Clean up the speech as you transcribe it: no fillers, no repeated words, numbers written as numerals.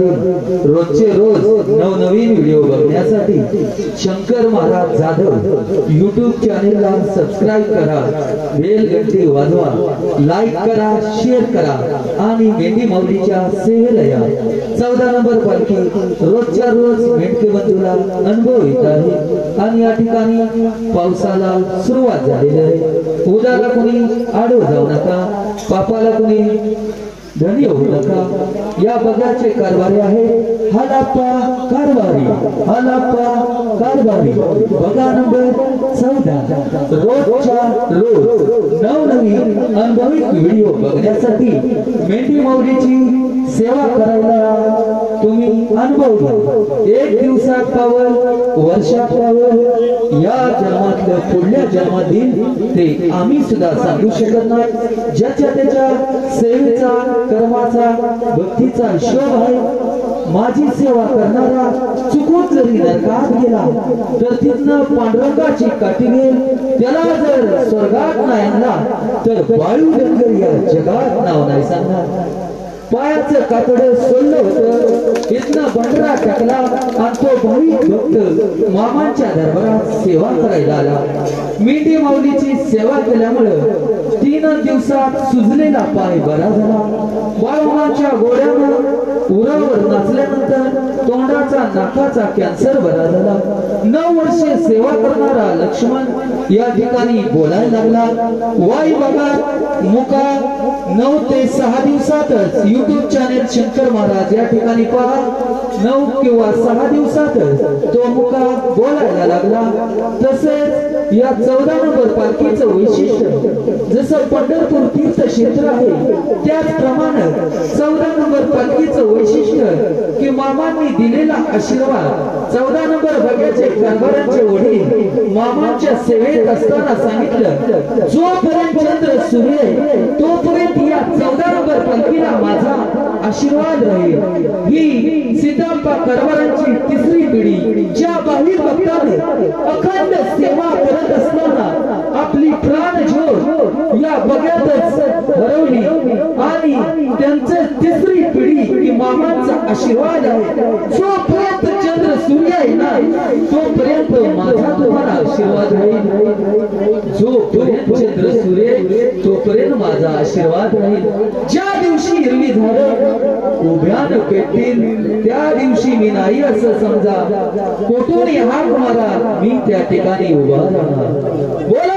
क्षेत्रातील रोजचे रोज नवनवीन व्हिडिओ बघण्यासाठी शंकर महाराज जाधव YouTube चॅनेलला सबस्क्राइब करा, बेल घंटी वाजवा, लाईक करा, शेअर करा आणि मेंढी माऊलीच्या सेवेला या। 14 नंबर पालखी रोजच्या रोज मेंढके बंधूला अनुभव येत आहे आणि या ठिकाणी पावसाला सुरुवात झालेली आहे। उद्याला कोणी आडव जाऊ नका, पापाला कोणी धनी होऊ नका। या बघाचे कारभारी आहे हालाप्पा कारभारी, हालाप्पा कारभारी। बघा नंबर 14। रोजच्या रोज नवनवीन अनुभवी व्हिडिओ बघण्यासाठी मेंढी माऊलीची सेवा करायला तुम्ही अनुभव घ्या। एक दिवसात पावल, वर्षात पावल, या जन्मातलं पुढल्या जन्मातील ते आम्ही सुद्धा सांगू शकत नाही। ज्याच्या त्याच्या सेवेचा, कर्माचा, भक्तीचा हिशोब आहे। माझी सेवा करणारा चुकून जरी नरकात गेला तर तिथनं पांडुरंगाची काठी घेईल, त्याला जर स्वर्गात नाही आणला तर वायू डंगर या जगात नाव नाही सांगणार। पायाचं कातड सोडलं होतं, इथनं बंडरा टाकला आणि तो भाविक भक्त मामांच्या दरबारात सेवा करायला आला। मेंढी माऊलीची सेवा केल्यामुळे 3 दिवसात सुजलेला पाय बरा झाला। बाळूमाच्या गोड्यानं उरावर नाचल्यानंतर तोंडाचा नाकाचा कॅन्सर बरा झाला। 9 वर्षे सेवा करणारा लक्ष्मण या ठिकाणी बोलायला लागला। वाई बघा मुका 9 ते 6 दिवसातच YouTube चॅनेल शंकर महाराज या ठिकाणी पहा। 9 किंवा 6 दिवसातच तो मुका बोलायला लागला। तसेच या 14 नंबर पालखीचं वैशिष्ट्य जसं पंढरपूर तीर्थक्षेत्र आहे त्याचप्रमाणे 14 नंबर पालखीचं वैशिष्ट्य की मामांनी दिलेला आशीर्वाद। 14 नंबर बघ्याचे कारभारांचे वडील मामांच्या सेवेत असताना सांगितलं, जोपर्यंत चंद्र सूर्य तोपर्यंत या 14 नंबर पालखीला माझा आशीर्वाद राहील। ही सीताप्पा कारभारांची 3री पिढी ज्या भाविक भक्ताने अखंड सेवा करत असताना आपली प्राण ज्योत या बघ्यातच हरवली आणि त्यांचं 3री पिढी की मामांचा आशीर्वाद आहे। जोपर्यंत चंद्र सूर्य आहे ना तोपर्यंत माझा तुम्हाला आशीर्वाद राहील। जोपर्यंत चंद्र सूर्य तोपर्यंत माझा आशीर्वाद राहील। ज्या दिवशी हिरवी झाडं उभ्यानं पेटतील त्या दिवशी मी नाही असं समजा, कोठून हाक मारा मी त्या ठिकाणी उभा राहणार। बोला